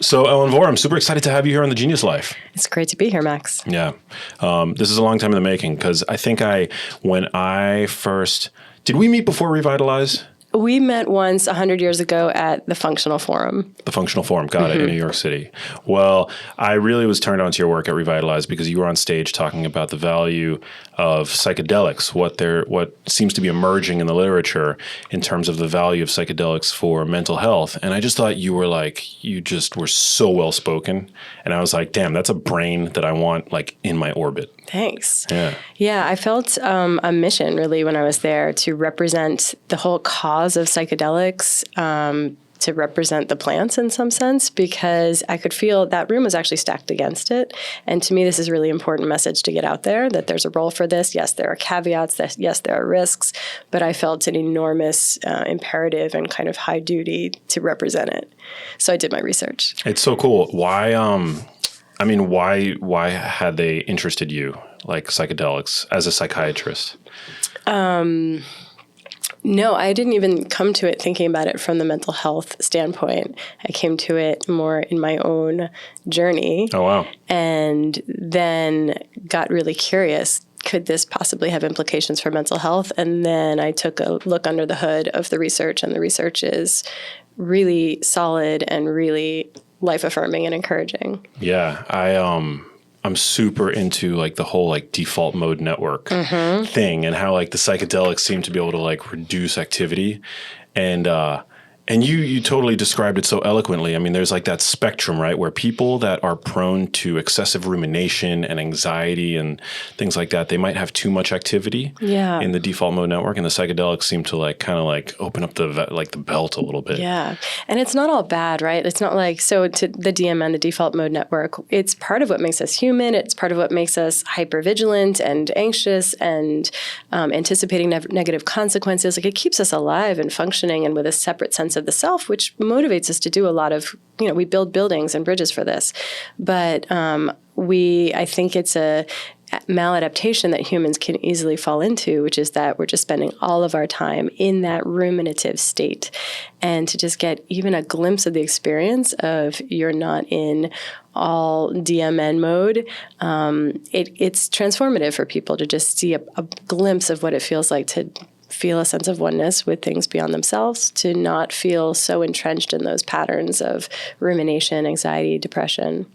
So, Ellen Vora, I'm super excited to have you here on The Genius Life. It's great to be here, Max. Yeah. This is a long time in the making because I think did we meet before Revitalize? We met once 100 years ago at the Functional Forum. The Functional Forum, got it, in New York City. Well, I really was turned on to your work at Revitalize because you were on stage talking about the value of psychedelics, what seems to be emerging in the literature in terms of the value of psychedelics for mental health. And I just thought you just were so well spoken. And I was like, damn, that's a brain that I want in my orbit. Thanks. Yeah. Yeah, I felt a mission really when I was there to represent the whole cause of psychedelics, to represent the plants in some sense, because I could feel that room was actually stacked against it. And to me, this is a really important message to get out there, that there's a role for this. Yes, there are caveats. Yes, there are risks. But I felt an enormous imperative and kind of high duty to represent it. So I did my research. It's so cool. Why had they interested you, like psychedelics, as a psychiatrist? No, I didn't even come to it thinking about it from the mental health standpoint. I came to it more in my own journey. Oh, wow. And then got really curious. Could this possibly have implications for mental health? And then I took a look under the hood of the research, and the research is really solid and really life-affirming and encouraging. Yeah, I'm super into the whole default mode network thing, and how the psychedelics seem to be able to reduce activity, and you totally described it so eloquently. I mean, there's that spectrum, right, where people that are prone to excessive rumination and anxiety and things like that, they might have too much activity in the default mode network, and the psychedelics seem to open up the belt a little bit. Yeah, and it's not all bad, right? It's not to the DMN, the default mode network, it's part of what makes us human. It's part of what makes us hypervigilant and anxious and anticipating negative consequences. It keeps us alive and functioning and with a separate sense of the self, which motivates us to do a lot of, we build buildings and bridges for this. But I think it's a maladaptation that humans can easily fall into, which is that we're just spending all of our time in that ruminative state. And to just get even a glimpse of the experience of you're not in all DMN mode, it's transformative for people to just see a glimpse of what it feels like to feel a sense of oneness with things beyond themselves, to not feel so entrenched in those patterns of rumination, anxiety, depression.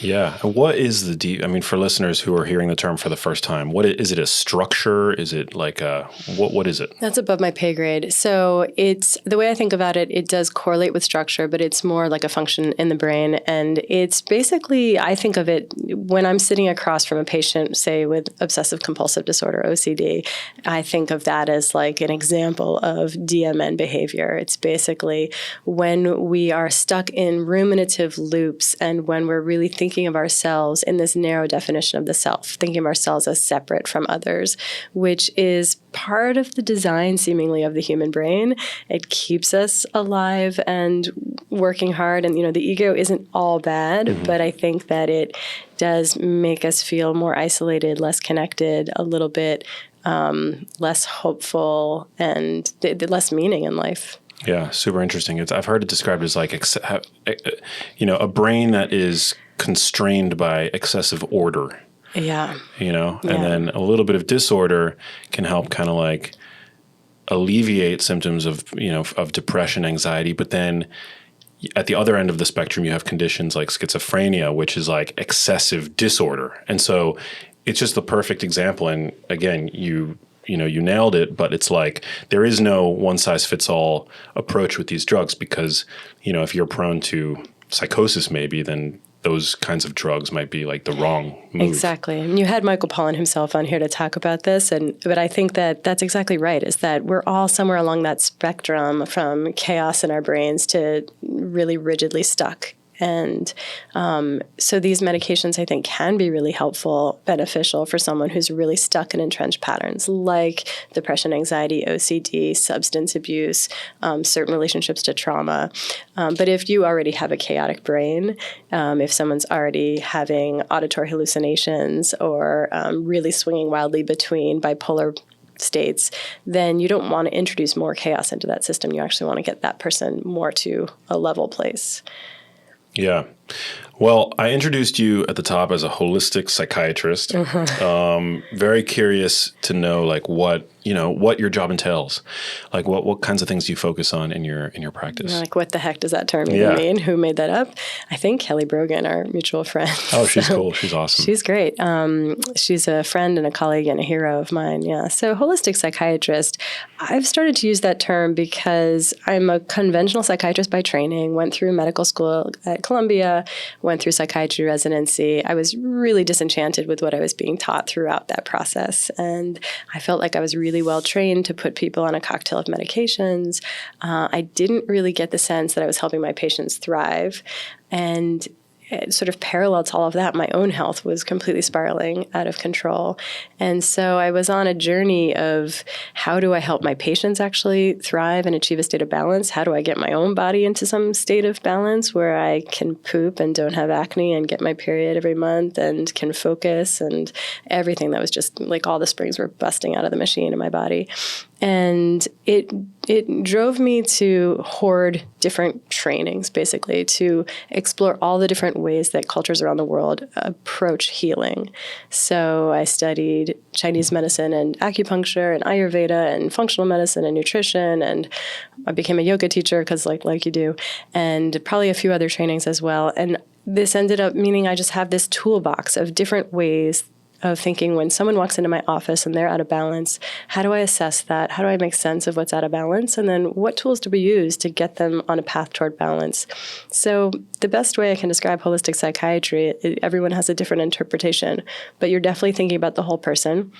Yeah. What is for listeners who are hearing the term for the first time, is it a structure? Is it what is it? That's above my pay grade. So it's, the way I think about it, it does correlate with structure, but it's more like a function in the brain. And it's basically, I think of it when I'm sitting across from a patient, say with obsessive compulsive disorder, OCD, I think of that as an example of DMN behavior. It's basically when we are stuck in ruminative loops and when we're really thinking of ourselves in this narrow definition of the self, thinking of ourselves as separate from others, which is part of the design, seemingly, of the human brain. It keeps us alive and working hard. And, the ego isn't all bad, but I think that it does make us feel more isolated, less connected, a little bit less hopeful, and less meaning in life. Yeah, super interesting. I've heard it described as a brain that is constrained by excessive order. Yeah. And then a little bit of disorder can help kind of alleviate symptoms of depression, anxiety. But then at the other end of the spectrum, you have conditions like schizophrenia, which is excessive disorder. And so it's just the perfect example. And again, you nailed it, but it's there is no one-size-fits-all approach with these drugs because, if you're prone to psychosis maybe, then those kinds of drugs might be the wrong move. Exactly. And you had Michael Pollan himself on here to talk about this, but I think that that's exactly right, is that we're all somewhere along that spectrum from chaos in our brains to really rigidly stuck. And so these medications, I think, can be really helpful, beneficial for someone who's really stuck in entrenched patterns like depression, anxiety, OCD, substance abuse, certain relationships to trauma. But if you already have a chaotic brain, if someone's already having auditory hallucinations or really swinging wildly between bipolar states, then you don't want to introduce more chaos into that system. You actually want to get that person more to a level place. Yeah. Well, I introduced you at the top as a holistic psychiatrist. Very curious to know, like, what your job entails, like what kinds of things you focus on in your practice. Like, what the heck does that term even mean? Who made that up? I think Kelly Brogan, our mutual friend. Oh, she's cool. She's awesome. She's great. She's a friend and a colleague and a hero of mine. Yeah. So holistic psychiatrist, I've started to use that term because I'm a conventional psychiatrist by training, went through medical school at Columbia, went through psychiatry residency. I was really disenchanted with what I was being taught throughout that process. And I felt like I was really well trained to put people on a cocktail of medications. I didn't really get the sense that I was helping my patients thrive. And sort of parallel to all of that, my own health was completely spiraling out of control. And so I was on a journey of, how do I help my patients actually thrive and achieve a state of balance? How do I get my own body into some state of balance where I can poop and don't have acne and get my period every month and can focus, and everything that was just like all the springs were busting out of the machine in my body. And it drove me to hoard different trainings, basically, to explore all the different ways that cultures around the world approach healing. So I studied Chinese medicine and acupuncture and Ayurveda and functional medicine and nutrition, and I became a yoga teacher because like you do, and probably a few other trainings as well. And this ended up meaning I just have this toolbox of different ways of thinking when someone walks into my office and they're out of balance. How do I assess that? How do I make sense of what's out of balance? And then what tools do we use to get them on a path toward balance? So the best way I can describe holistic psychiatry, everyone has a different interpretation, but you're definitely thinking about the whole person.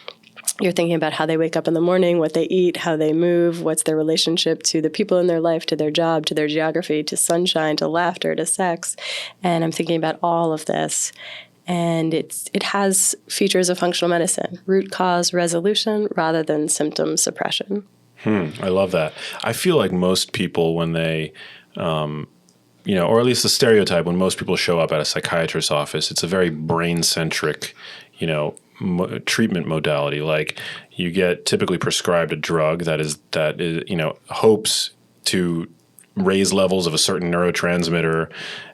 You're thinking about how they wake up in the morning, what they eat, how they move, what's their relationship to the people in their life, to their job, to their geography, to sunshine, to laughter, to sex. And I'm thinking about all of this. And it has features of functional medicine, root cause resolution rather than symptom suppression. I love that. I feel like most people, when they, or at least the stereotype, when most people show up at a psychiatrist's office, it's a very brain-centric, treatment modality. Like, you get typically prescribed a drug that is hopes to raise levels of a certain neurotransmitter,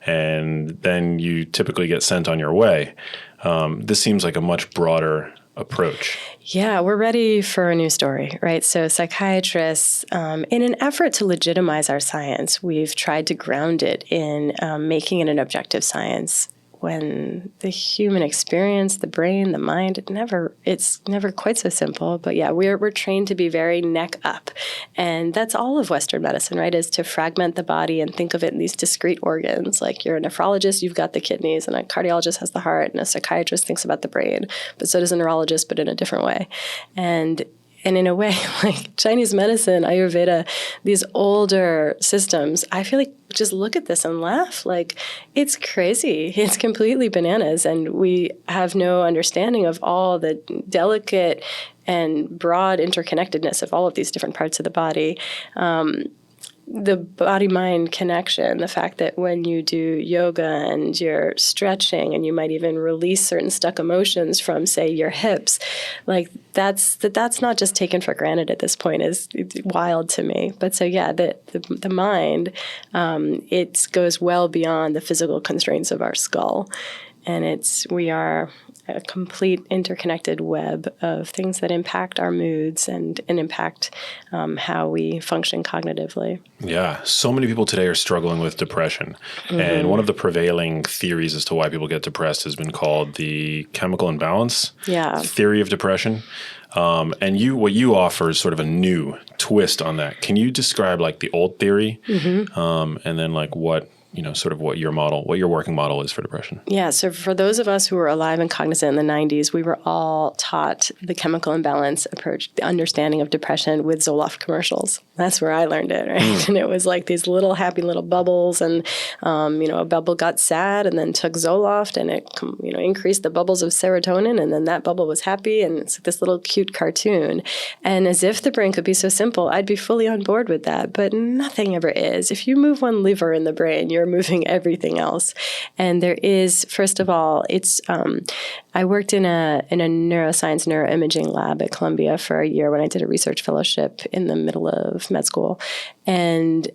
and then you typically get sent on your way. This seems like a much broader approach. Yeah, we're ready for a new story, right? So psychiatrists, in an effort to legitimize our science, we've tried to ground it in making it an objective science, when the human experience, the brain, the mind, it's never quite so simple. But yeah, we're trained to be very neck up. And that's all of Western medicine, right, is to fragment the body and think of it in these discrete organs. Like, you're a nephrologist, you've got the kidneys, and a cardiologist has the heart, and a psychiatrist thinks about the brain. But so does a neurologist, but in a different way. And in a way, like Chinese medicine, Ayurveda, these older systems, I feel like just look at this and laugh. Like, it's crazy. It's completely bananas. And we have no understanding of all the delicate and broad interconnectedness of all of these different parts of the body. The body-mind connection, the fact that when you do yoga and you're stretching and you might even release certain stuck emotions from, say, your hips, like that's not just taken for granted at this point, is wild to me. But so yeah, the mind, it goes well beyond the physical constraints of our skull. And we are a complete interconnected web of things that impact our moods and impact how we function cognitively. Yeah. So many people today are struggling with depression. Mm-hmm. And one of the prevailing theories as to why people get depressed has been called the chemical imbalance theory of depression. And what you offer is sort of a new twist on that. Can you describe like the old theory and then like what your working model is for depression? Yeah. So for those of us who were alive and cognizant in the 90s, we were all taught the chemical imbalance approach, the understanding of depression with Zoloft commercials. That's where I learned it, right? And it was like these little happy little bubbles, and a bubble got sad and then took Zoloft, and it increased the bubbles of serotonin, and then that bubble was happy, and it's like this little cute cartoon. And as if the brain could be so simple, I'd be fully on board with that, but nothing ever is. If you move one liver in the brain, you're moving everything else. And there is, first of all, I worked in a neuroscience neuroimaging lab at Columbia for a year when I did a research fellowship in the middle of med school. And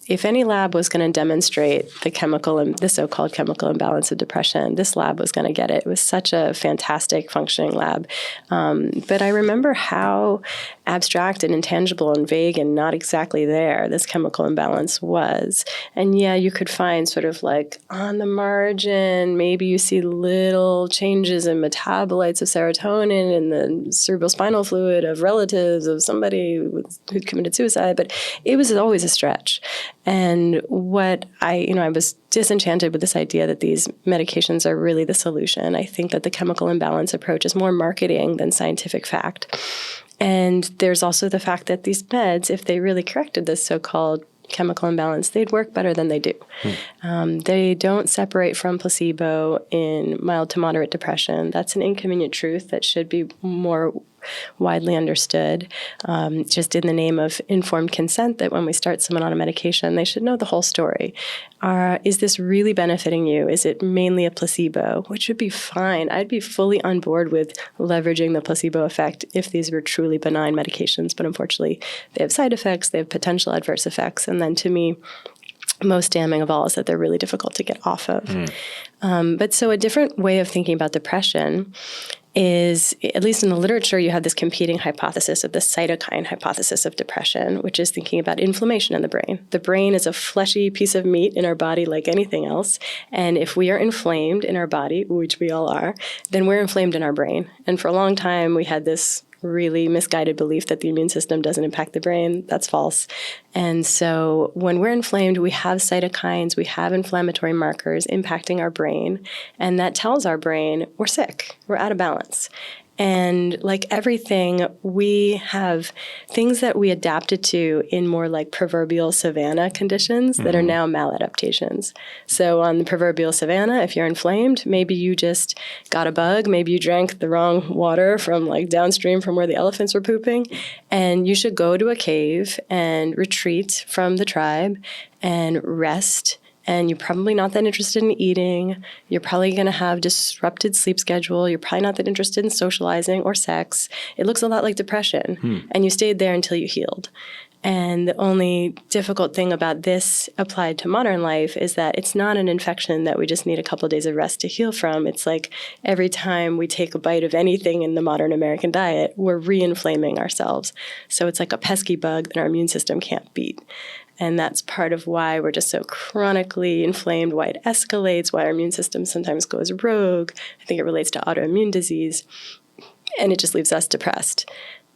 if any lab was going to demonstrate the so-called chemical imbalance of depression, this lab was going to get it. It was such a fantastic functioning lab. But I remember how abstract and intangible and vague and not exactly there this chemical imbalance was. And yeah, you could find sort of like on the margin, maybe you see little changes in metabolites of serotonin in the cerebrospinal fluid of relatives of somebody who'd committed suicide, but it was always a stretch. And what I was disenchanted with this idea that these medications are really the solution. I think that the chemical imbalance approach is more marketing than scientific fact. And there's also the fact that these meds, if they really corrected this so-called chemical imbalance, they'd work better than they do. They don't separate from placebo in mild to moderate depression. That's an inconvenient truth that should be more widely understood, just in the name of informed consent, that when we start someone on a medication, they should know the whole story. Is this really benefiting you? Is it mainly a placebo? Which would be fine. I'd be fully on board with leveraging the placebo effect if these were truly benign medications, but unfortunately, they have side effects, they have potential adverse effects, and then to me, most damning of all is that they're really difficult to get off of. But so a different way of thinking about depression is, at least in the literature, you have this competing hypothesis of the cytokine hypothesis of depression, which is thinking about inflammation in the brain. The brain is a fleshy piece of meat in our body like anything else. And if we are inflamed in our body, which we all are, then we're inflamed in our brain. And for a long time, we had this really misguided belief that the immune system doesn't impact the brain. That's false. And so when we're inflamed, we have cytokines, we have inflammatory markers impacting our brain, and that tells our brain we're sick, we're out of balance. And like everything, we have things that we adapted to in more like proverbial savanna conditions that are now maladaptations. So on the proverbial savanna, if you're inflamed, maybe you just got a bug, maybe you drank the wrong water from like downstream from where the elephants were pooping, and you should go to a cave and retreat from the tribe and rest. And you're probably not that interested in eating. You're probably going to have disrupted sleep schedule. You're probably not that interested in socializing or sex. It looks a lot like depression. And you stayed there until you healed. And the only difficult thing about this applied to modern life is that it's not an infection that we just need a couple of days of rest to heal from. It's like every time we take a bite of anything in the modern American diet, we're re-inflaming ourselves. So it's like a pesky bug that our immune system can't beat. And that's part of why we're just so chronically inflamed, why it escalates, why our immune system sometimes goes rogue. I think it relates to autoimmune disease. And it just leaves us depressed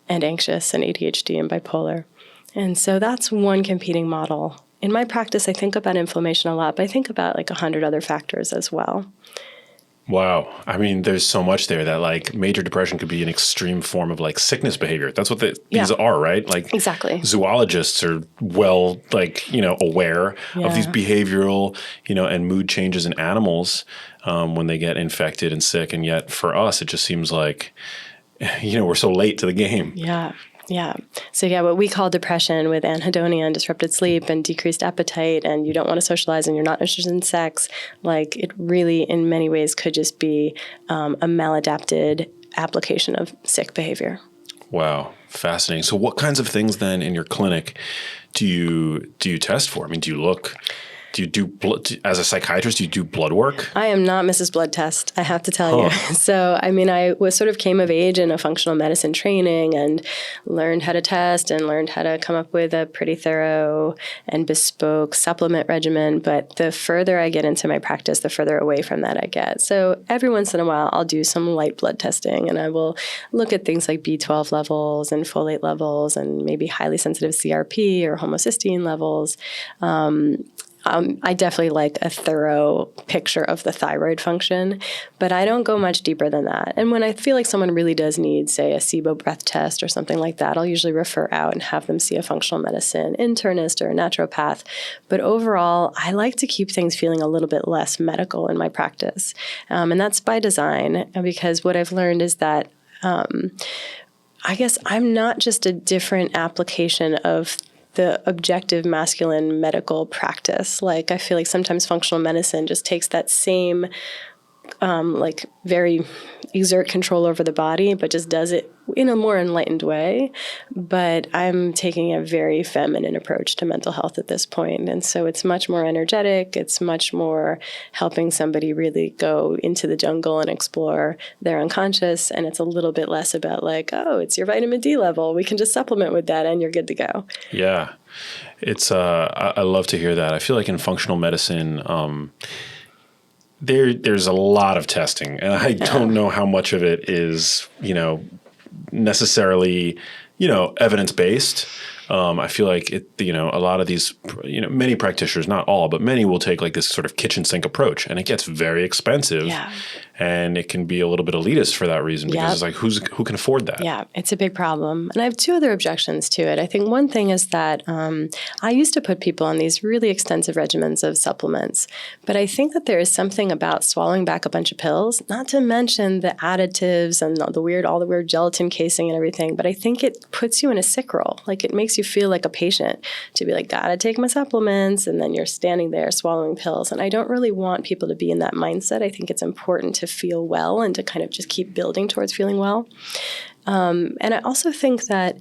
and anxious and ADHD and bipolar. And so that's one competing model. In my practice, I think about inflammation a lot, but I think about like 100 other factors as well. Wow. I mean, there's so much there that like major depression could be an extreme form of like sickness behavior. That's what these are, right? Like exactly. Zoologists are well, like, aware of these behavioral, and mood changes in animals when they get infected and sick. And yet for us, it just seems like, we're so late to the game. Yeah. Yeah. So what we call depression with anhedonia and disrupted sleep and decreased appetite, and you don't want to socialize and you're not interested in sex, like it really in many ways could just be a maladapted application of sick behavior. Wow. Fascinating. So what kinds of things then in your clinic do you test for? I mean, do you do blood, as a psychiatrist, do you do blood work? I am not Mrs. Blood Test, I have to tell you. So, I mean, I came of age in a functional medicine training and learned how to test and learned how to come up with a pretty thorough and bespoke supplement regimen. But the further I get into my practice, the further away from that I get. So every once in a while, I'll do some light blood testing and I will look at things like B12 levels and folate levels and maybe highly sensitive CRP or homocysteine levels. I definitely like a thorough picture of the thyroid function, but I don't go much deeper than that. And when I feel like someone really does need, say, a SIBO breath test or something like that, I'll usually refer out and have them see a functional medicine internist or a naturopath. But overall, I like to keep things feeling a little bit less medical in my practice. And that's by design, because what I've learned is that I guess I'm not just a different application of the objective masculine medical practice. Like I feel like sometimes functional medicine just takes that same very exert control over the body, but just does it in a more enlightened way. But I'm taking a very feminine approach to mental health at this point. And so it's much more energetic. It's much more helping somebody really go into the jungle and explore their unconscious. And it's a little bit less about like, oh, it's your vitamin D level. We can just supplement with that and you're good to go. Yeah. It's I love to hear that. I feel like in functional medicine, there's a lot of testing, and I don't know how much of it is, necessarily, evidence-based. I feel like a lot of these, many practitioners, not all, but many will take like this sort of kitchen sink approach, and it gets very expensive. Yeah. And it can be a little bit elitist for that reason, because it's like, who can afford that? Yeah, it's a big problem. And I have two other objections to it. I think one thing is that I used to put people on these really extensive regimens of supplements, but I think that there is something about swallowing back a bunch of pills, not to mention the additives and all the weird gelatin casing and everything, but I think it puts you in a sick role. Like it makes you feel like a patient to be like, gotta take my supplements, and then you're standing there swallowing pills. And I don't really want people to be in that mindset. I think it's important to feel well and to kind of just keep building towards feeling well. And I also think that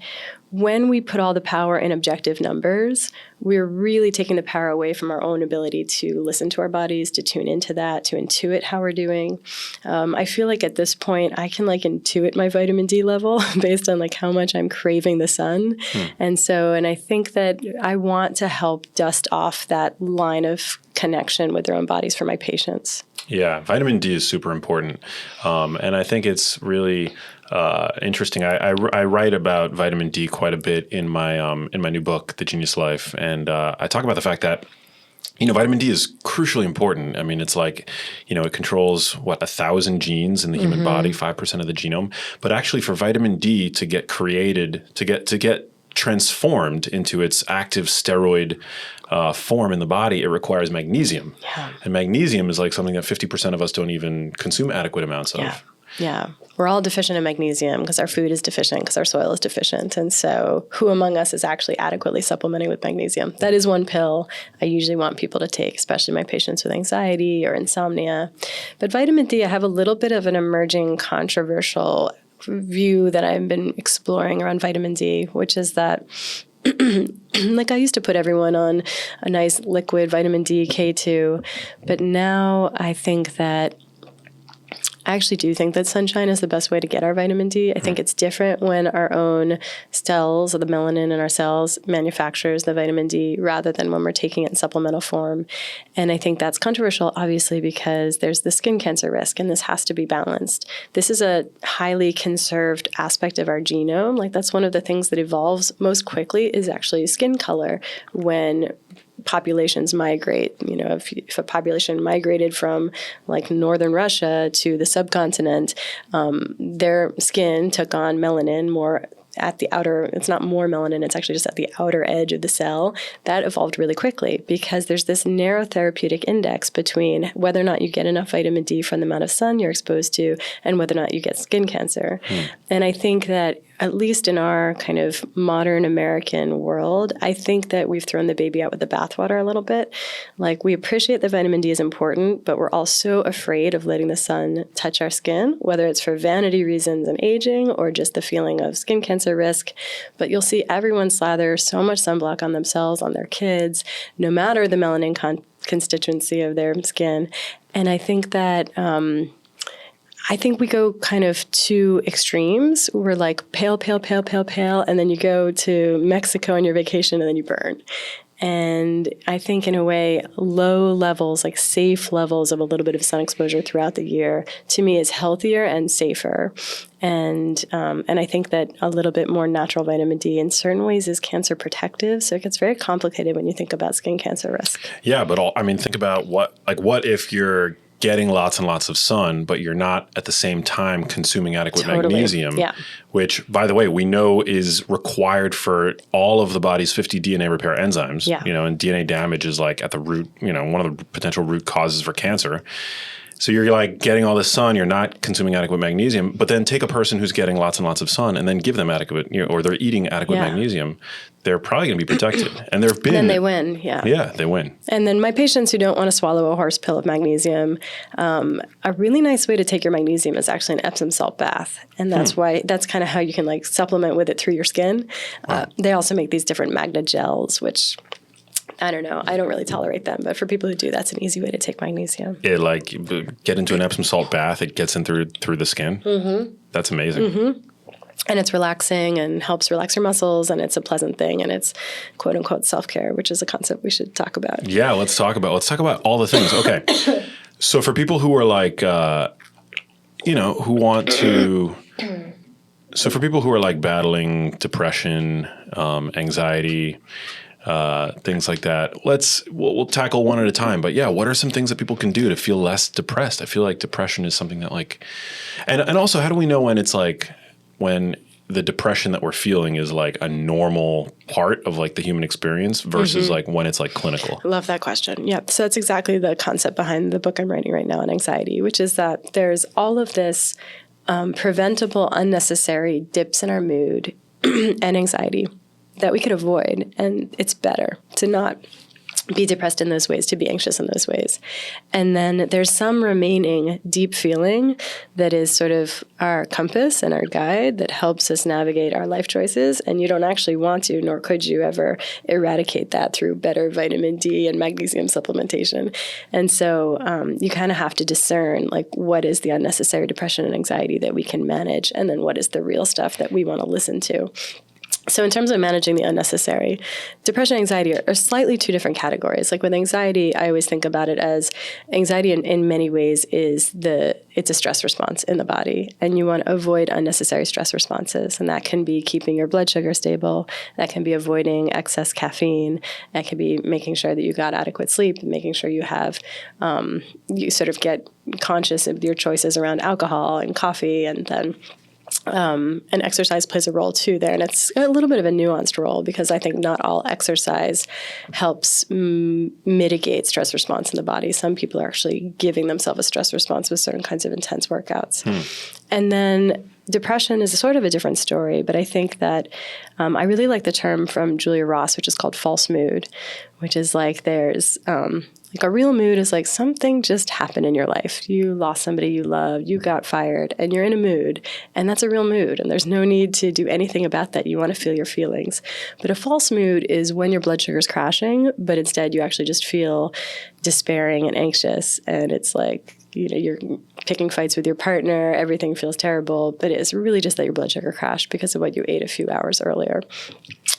when we put all the power in objective numbers, we're really taking the power away from our own ability to listen to our bodies, to tune into that, to intuit how we're doing. I feel like at this point, I can like intuit my vitamin D level based on like how much I'm craving the sun. And I think that I want to help dust off that line of connection with their own bodies for my patients. Yeah, vitamin D is super important. And I think it's really interesting. I write about vitamin D quite a bit in my new book, The Genius Life. And I talk about the fact that, vitamin D is crucially important. I mean, it's like, it controls 1,000 genes in the human body, 5% of the genome. But actually for vitamin D to get created, to get transformed into its active steroid form in the body, it requires magnesium. Yeah. And magnesium is like something that 50% of us don't even consume adequate amounts of. Yeah. We're all deficient in magnesium because our food is deficient, because our soil is deficient. And so who among us is actually adequately supplementing with magnesium? That is one pill I usually want people to take, especially my patients with anxiety or insomnia. But vitamin D, I have a little bit of an emerging controversial view that I've been exploring around vitamin D, which is that like I used to put everyone on a nice liquid vitamin D K2, but now I think that I actually do think that sunshine is the best way to get our vitamin D. I think it's different when our own cells, or the melanin in our cells, manufactures the vitamin D rather than when we're taking it in supplemental form. And I think that's controversial, obviously, because there's the skin cancer risk, and this has to be balanced. This is a highly conserved aspect of our genome. Like that's one of the things that evolves most quickly is actually skin color when populations migrate. If a population migrated from like northern Russia to the subcontinent, their skin took on melanin more at the outer, it's not more melanin, it's actually just at the outer edge of the cell. That evolved really quickly because there's this narrow therapeutic index between whether or not you get enough vitamin D from the amount of sun you're exposed to and whether or not you get skin cancer. And I think that at least in our kind of modern American world, I think that we've thrown the baby out with the bathwater a little bit. Like we appreciate that vitamin D is important, but we're all so afraid of letting the sun touch our skin, whether it's for vanity reasons and aging or just the feeling of skin cancer risk. But you'll see everyone slather so much sunblock on themselves, on their kids, no matter the melanin constituency of their skin. And I think that I think we go kind of two extremes. We're like pale, pale, pale, pale, pale, and then you go to Mexico on your vacation and then you burn. And I think in a way, low levels, like safe levels of a little bit of sun exposure throughout the year, to me is healthier and safer. And I think that a little bit more natural vitamin D in certain ways is cancer protective. So it gets very complicated when you think about skin cancer risk. Yeah, but think about what if you're getting lots and lots of sun, but you're not at the same time consuming adequate magnesium, which, by the way, we know is required for all of the body's 50 DNA repair enzymes. And DNA damage is like at the root, one of the potential root causes for cancer. So you're like getting all this sun, you're not consuming adequate magnesium, but then take a person who's getting lots and lots of sun and then give them adequate, or they're eating adequate magnesium, they're probably going to be protected. And there have been. And then they win, yeah. Yeah, they win. And then my patients who don't want to swallow a horse pill of magnesium, a really nice way to take your magnesium is actually an Epsom salt bath. And that's that's kind of how you can like supplement with it through your skin. Wow. They also make these different magna gels, which I don't know. I don't really tolerate them. But for people who do, that's an easy way to take magnesium. It like get into an Epsom salt bath. It gets in through the skin. Mm-hmm. That's amazing. Mm-hmm. And it's relaxing and helps relax your muscles. And it's a pleasant thing. And it's quote unquote self-care, which is a concept we should talk about. Yeah, let's talk about all the things. Okay. So for people who are like, who want to, so for people who are like battling depression, anxiety, things like that. We'll tackle one at a time. But yeah, what are some things that people can do to feel less depressed? I feel like depression is something that like, and also how do we know when it's like, when the depression that we're feeling is like a normal part of like the human experience versus like when it's like clinical? I love that question. Yep. So that's exactly the concept behind the book I'm writing right now on anxiety, which is that there's all of this preventable, unnecessary dips in our mood and anxiety that we could avoid. And it's better to not be depressed in those ways, to be anxious in those ways. And then there's some remaining deep feeling that is sort of our compass and our guide that helps us navigate our life choices. And you don't actually want to, nor could you ever eradicate that through better vitamin D and magnesium supplementation. And so you kind of have to discern like what is the unnecessary depression and anxiety that we can manage, and then what is the real stuff that we want to listen to. So in terms of managing the unnecessary, depression and anxiety are slightly two different categories. Like with anxiety, I always think about it as anxiety in many ways it's a stress response in the body. And you want to avoid unnecessary stress responses. And that can be keeping your blood sugar stable. That can be avoiding excess caffeine. That can be making sure that you got adequate sleep, making sure you have, you sort of get conscious of your choices around alcohol and coffee, and then and exercise plays a role too there. And it's a little bit of a nuanced role because I think not all exercise helps mitigate stress response in the body. Some people are actually giving themselves a stress response with certain kinds of intense workouts. And then depression is a sort of a different story, but I think that I really like the term from Julia Ross, which is called false mood, which is like there's like a real mood is like something just happened in your life. You lost somebody you loved, you got fired, and you're in a mood, and that's a real mood, and there's no need to do anything about that. You want to feel your feelings. But a false mood is when your blood sugar is crashing, but instead you actually just feel despairing and anxious, and it's like, you're picking fights with your partner, everything feels terrible, but it's really just that your blood sugar crashed because of what you ate a few hours earlier.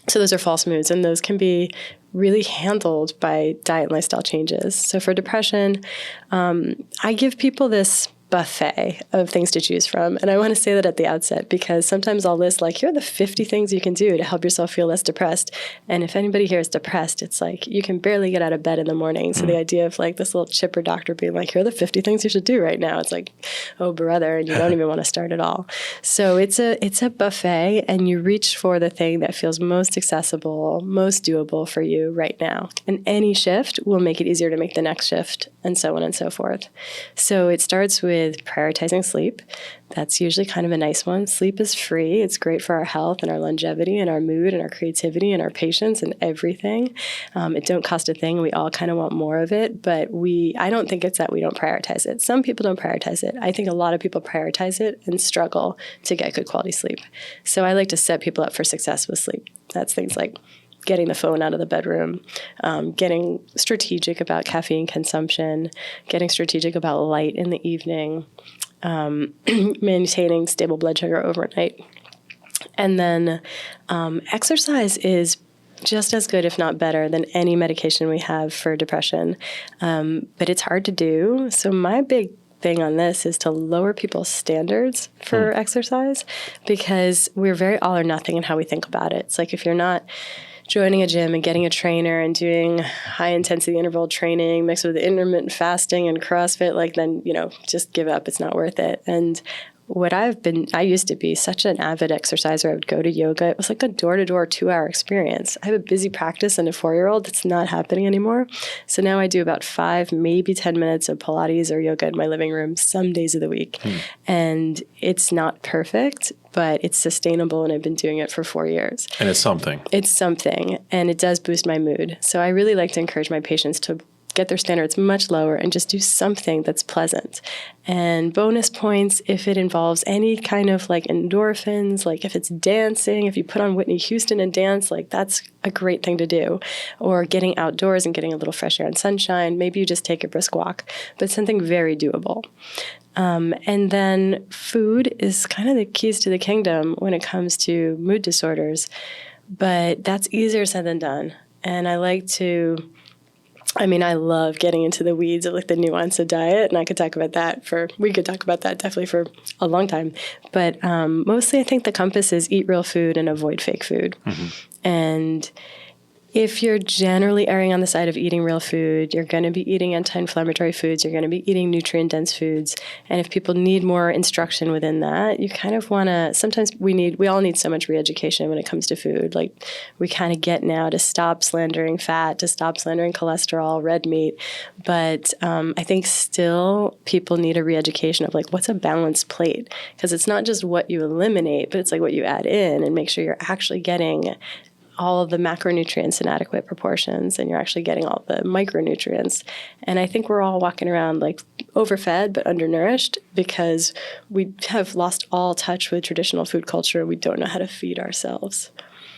So those are false moods, and those can be really handled by diet and lifestyle changes. So for depression, I give people this buffet of things to choose from. And I want to say that at the outset, because sometimes I'll list like, here are the 50 things you can do to help yourself feel less depressed. And if anybody here is depressed, it's like you can barely get out of bed in the morning. So the idea of like this little chipper doctor being like, here are the 50 things you should do right now. It's like, oh, brother, and you don't even want to start at all. So it's a buffet, and you reach for the thing that feels most accessible, most doable for you right now. And any shift will make it easier to make the next shift, and so on and so forth. So it starts with prioritizing sleep. That's usually kind of a nice one. Sleep is free. It's great for our health and our longevity and our mood and our creativity and our patience and everything. It don't cost a thing. We all kind of want more of it, but I don't think it's that we don't prioritize it. Some people don't prioritize it. I think a lot of people prioritize it and struggle to get good quality sleep. So I like to set people up for success with sleep. That's things like getting the phone out of the bedroom, getting strategic about caffeine consumption, getting strategic about light in the evening, maintaining stable blood sugar overnight. And then exercise is just as good, if not better, than any medication we have for depression. But it's hard to do. So my big thing on this is to lower people's standards for exercise, because we're very all or nothing in how we think about it. It's like if you're not joining a gym and getting a trainer and doing high intensity interval training mixed with intermittent fasting and CrossFit, like then, just give up. It's not worth it. And I used to be such an avid exerciser. I would go to yoga. It was like a door-to-door 2-hour experience. I have a busy practice and a 4-year-old. That's not happening anymore. So now I do about 5, maybe 10 minutes of Pilates or yoga in my living room some days of the week. And it's not perfect, but it's sustainable, and I've been doing it for 4 years. And it's something. It's something, and it does boost my mood. So I really like to encourage my patients to get their standards much lower and just do something that's pleasant. And bonus points if it involves any kind of like endorphins, like if it's dancing, if you put on Whitney Houston and dance, like that's a great thing to do. Or getting outdoors and getting a little fresh air and sunshine. Maybe you just take a brisk walk, but something very doable. And then food is kind of the keys to the kingdom when it comes to mood disorders, but that's easier said than done. And I love getting into the weeds of like the nuance of diet, and we could talk about that definitely for a long time. But mostly I think the compass is eat real food and avoid fake food. And if you're generally erring on the side of eating real food, you're going to be eating anti-inflammatory foods, you're going to be eating nutrient-dense foods. And if people need more instruction within that, you kind of want to, sometimes we all need so much re-education when it comes to food. Like we kind of get now to stop slandering fat, to stop slandering cholesterol, red meat. But I think still people need a re-education of like, what's a balanced plate? Because it's not just what you eliminate, but it's like what you add in, and make sure you're actually getting all of the macronutrients in adequate proportions, and you're actually getting all the micronutrients. And I think we're all walking around like overfed but undernourished because we have lost all touch with traditional food culture. We don't know how to feed ourselves.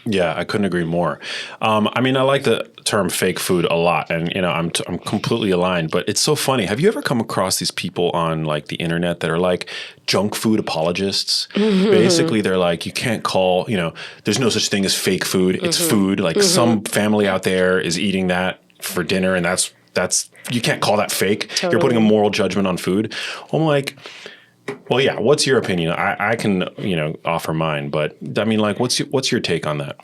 Yeah, I couldn't agree more. I like the term fake food a lot, and I'm completely aligned. But it's so funny. Have you ever come across these people on like the internet that are like junk food apologists? Basically, they're like, you can't call, there's no such thing as fake food. It's food. Like some family out there is eating that for dinner, and that's you can't call that fake. Totally. You're putting a moral judgment on food. I'm like, well, yeah. What's your opinion? I can, offer mine, but I mean, like, what's your take on that?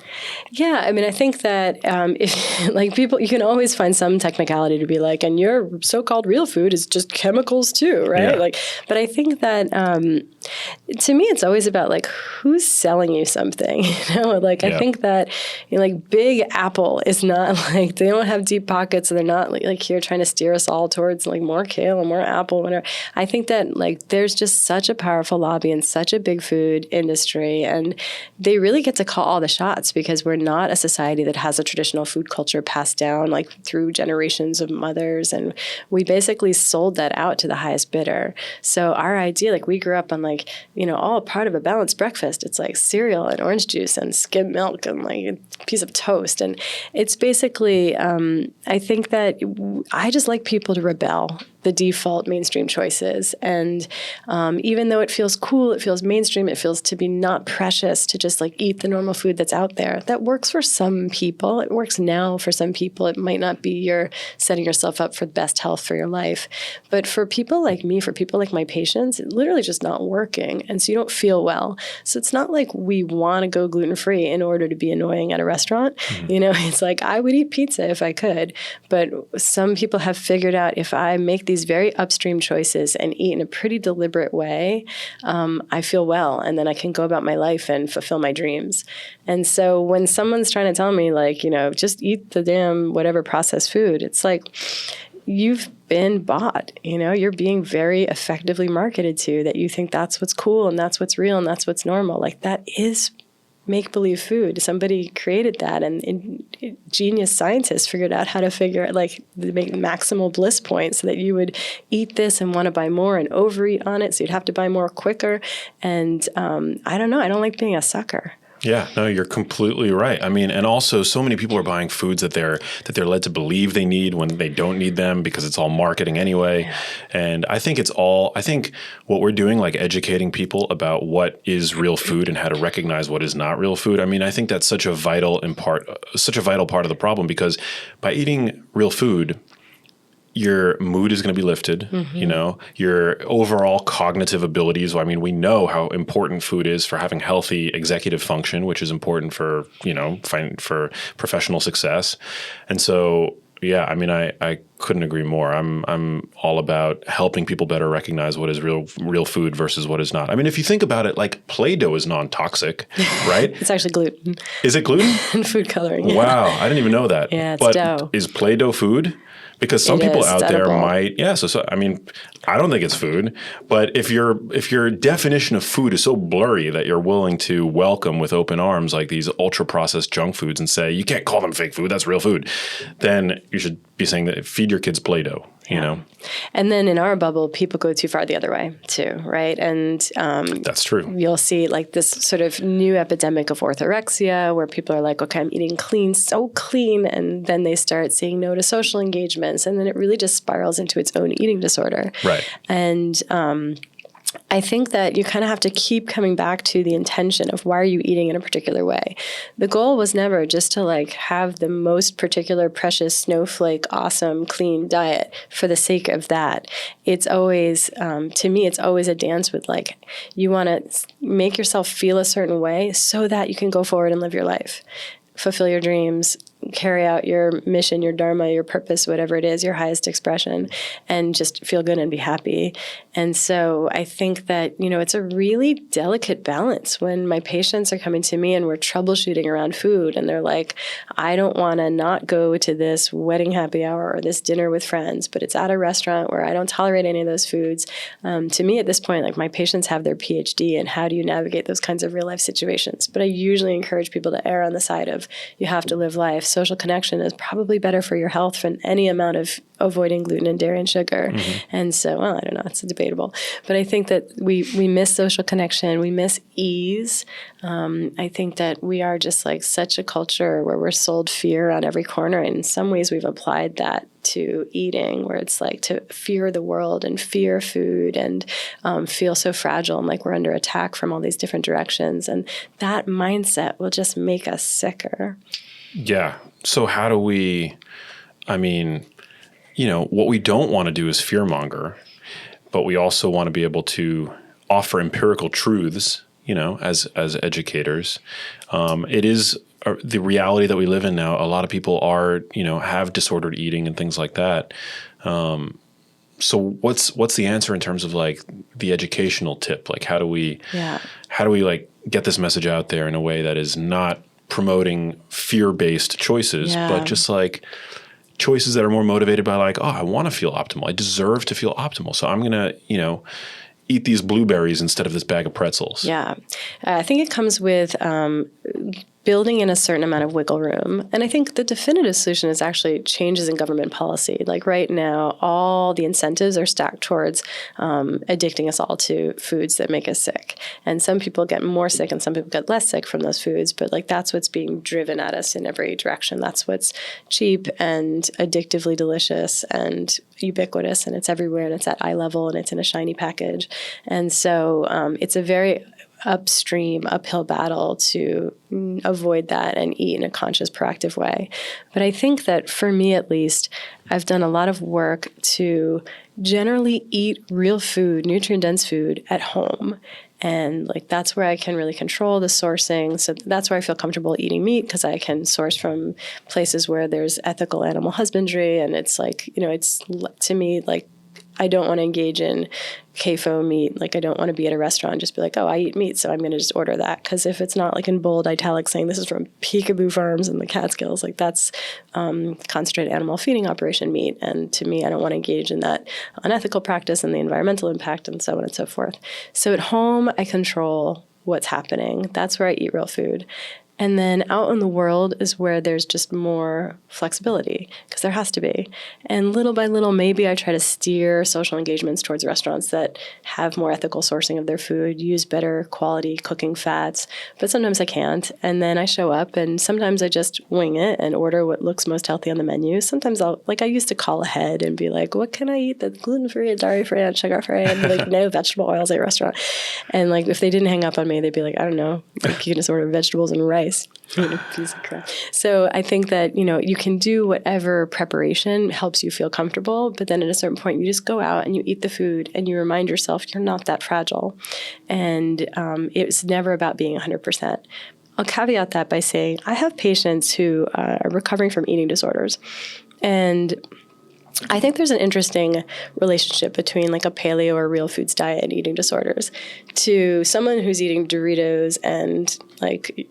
Yeah, I mean, I think that if like people, you can always find some technicality to be like, and your so-called real food is just chemicals too, right? Yeah. Like, but I think that to me, it's always about like who's selling you something. Like I think that like Big Apple is not like they don't have deep pockets, and they're not like here trying to steer us all towards like more kale and more apple, whatever. I think that like there's just such a powerful lobby and such a big food industry, and they really get to call all the shots because we're not a society that has a traditional food culture passed down like through generations of mothers, and we basically sold that out to the highest bidder. So our idea, like we grew up on like all part of a balanced breakfast. It's like cereal and orange juice and skim milk and like a piece of toast, and it's basically I think that I just like people to rebel the default mainstream choices. And even though it feels cool, it feels mainstream, it feels to be not precious to just like eat the normal food that's out there. That works for some people. It works now for some people. It might not be you're setting yourself up for the best health for your life. But for people like me, for people like my patients, it's literally just not working. And so you don't feel well. So it's not like we want to go gluten-free in order to be annoying at a restaurant. It's like I would eat pizza if I could. But some people have figured out if I make these very upstream choices and eat in a pretty deliberate way, I feel well, and then I can go about my life and fulfill my dreams. And so when someone's trying to tell me like, just eat the damn whatever processed food, it's like, you've been bought, you're being very effectively marketed to that you think that's what's cool and that's what's real and that's what's normal. Like that is make-believe food. Somebody created that, and genius scientists figured out how to make maximal bliss points so that you would eat this and want to buy more and overeat on it, so you'd have to buy more quicker. And I don't know. I don't like being a sucker. Yeah, no, you're completely right. I mean, and also so many people are buying foods that they're led to believe they need when they don't need them because it's all marketing anyway. Yeah. And I think what we're doing, like educating people about what is real food and how to recognize what is not real food. I mean, I think that's such a vital part of the problem, because by eating real food, your mood is going to be lifted, your overall cognitive abilities. I mean, we know how important food is for having healthy executive function, which is important for, for professional success. And so, Yeah, I mean, I couldn't agree more. I'm all about helping people better recognize what is real food versus what is not. I mean, if you think about it, like Play-Doh is non-toxic, right? It's actually gluten. Is it gluten? And food coloring. Yeah. Wow, I didn't even know that. Yeah, it's but dough. Is Play-Doh food? Because some people out there might, so I mean, I don't think it's food, but if your definition of food is so blurry that you're willing to welcome with open arms like these ultra processed junk foods and say you can't call them fake food, that's real food, then you should be saying that feed your kids Play-Doh. You know, and then in our bubble, people go too far the other way too, right? And that's true. You'll see like this sort of new epidemic of orthorexia, where people are like, "Okay, I'm eating clean, so clean," and then they start saying no to social engagements, and then it really just spirals into its own eating disorder. Right. And I think that you kind of have to keep coming back to the intention of why are you eating in a particular way. The goal was never just to like have the most particular, precious, snowflake, awesome, clean diet for the sake of that. It's always, to me, it's always a dance with like, you want to make yourself feel a certain way so that you can go forward and live your life, fulfill your dreams, carry out your mission, your dharma, your purpose, whatever it is, your highest expression, and just feel good and be happy. And so I think that, it's a really delicate balance when my patients are coming to me and we're troubleshooting around food and they're like, I don't want to not go to this wedding happy hour or this dinner with friends, but it's at a restaurant where I don't tolerate any of those foods. To me at this point, like my patients have their PhD in how do you navigate those kinds of real life situations. But I usually encourage people to err on the side of you have to live life. Social connection is probably better for your health than any amount of avoiding gluten and dairy and sugar. Mm-hmm. And so, I don't know, it's debatable. But I think that we miss social connection. We miss ease. I think that we are just like such a culture where we're sold fear on every corner. And in some ways, we've applied that to eating, where it's like to fear the world and fear food and feel so fragile and like we're under attack from all these different directions. And that mindset will just make us sicker. Yeah. So how do we, what we don't want to do is fearmonger, but we also want to be able to offer empirical truths, as educators. It is the reality that we live in now. A lot of people are, have disordered eating and things like that. So what's the answer in terms of like the educational tip? Like how do we like get this message out there in a way that is not promoting fear-based choices, but just like choices that are more motivated by like, oh, I want to feel optimal. I deserve to feel optimal. So I'm going to, eat these blueberries instead of this bag of pretzels. Yeah. I think it comes with building in a certain amount of wiggle room. And I think the definitive solution is actually changes in government policy. Like right now, all the incentives are stacked towards addicting us all to foods that make us sick. And some people get more sick and some people get less sick from those foods. But like that's what's being driven at us in every direction. That's what's cheap and addictively delicious and ubiquitous, and it's everywhere, and it's at eye level, and it's in a shiny package. And so it's a very uphill battle to avoid that and eat in a conscious, proactive way. But I think that for me, at least, I've done a lot of work to generally eat real food, nutrient-dense food at home. And like that's where I can really control the sourcing. So that's where I feel comfortable eating meat, because I can source from places where there's ethical animal husbandry. And it's like, it's to me like I don't want to engage in CAFO meat. Like I don't want to be at a restaurant and just be like, oh, I eat meat, so I'm going to just order that. Because if it's not like in bold italics saying this is from Peekaboo Farms in the Catskills, like that's concentrated animal feeding operation meat. And to me, I don't want to engage in that unethical practice and the environmental impact and so on and so forth. So at home, I control what's happening. That's where I eat real food. And then out in the world is where there's just more flexibility, because there has to be. And little by little, maybe I try to steer social engagements towards restaurants that have more ethical sourcing of their food, use better quality cooking fats. But sometimes I can't. And then I show up, and sometimes I just wing it and order what looks most healthy on the menu. Sometimes I used to call ahead and be like, what can I eat that's gluten-free and dairy-free and sugar-free? And be like, no vegetable oils at a restaurant. And like if they didn't hang up on me, they'd be like, I don't know, like you can just order vegetables and rice. Piece of crap. So I think that, you can do whatever preparation helps you feel comfortable, but then at a certain point you just go out and you eat the food and you remind yourself you're not that fragile. And it's never about being 100%. I'll caveat that by saying I have patients who are recovering from eating disorders. And I think there's an interesting relationship between like a paleo or real foods diet and eating disorders. To someone who's eating Doritos and like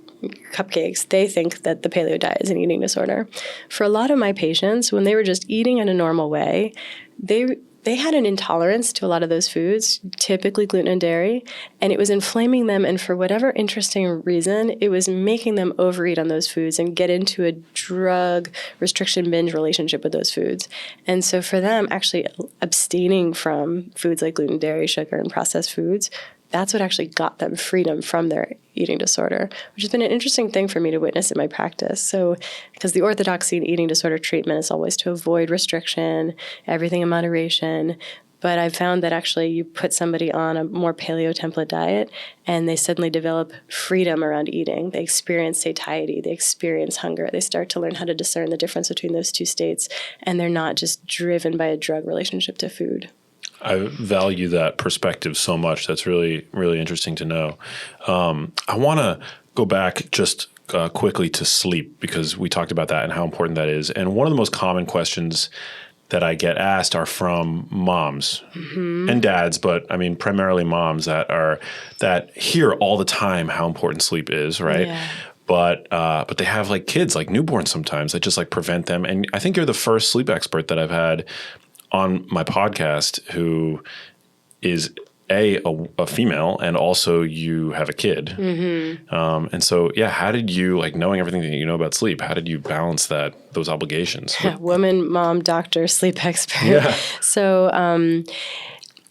cupcakes, they think that the paleo diet is an eating disorder. For a lot of my patients, when they were just eating in a normal way, they had an intolerance to a lot of those foods, typically gluten and dairy, and it was inflaming them. And for whatever interesting reason, it was making them overeat on those foods and get into a drug restriction binge relationship with those foods. And so for them, actually abstaining from foods like gluten, dairy, sugar, and processed foods, that's what actually got them freedom from their eating disorder, which has been an interesting thing for me to witness in my practice. So, because the orthodoxy in eating disorder treatment is always to avoid restriction, everything in moderation. But I've found that actually you put somebody on a more paleo template diet and they suddenly develop freedom around eating. They experience satiety, they experience hunger. They start to learn how to discern the difference between those two states, and they're not just driven by a drug relationship to food. I value that perspective so much. That's really, really interesting to know. I want to go back just quickly to sleep, because we talked about that and how important that is. And one of the most common questions that I get asked are from moms and dads, but I mean primarily moms that hear all the time how important sleep is, right? Yeah. But they have like kids, like newborns sometimes, that just like prevent them. And I think you're the first sleep expert that I've had on my podcast who is a female, and also you have a kid. And so, yeah, how did you, like, knowing everything that you know about sleep, how did you balance those obligations? Woman, mom, doctor, sleep expert. Yeah. So,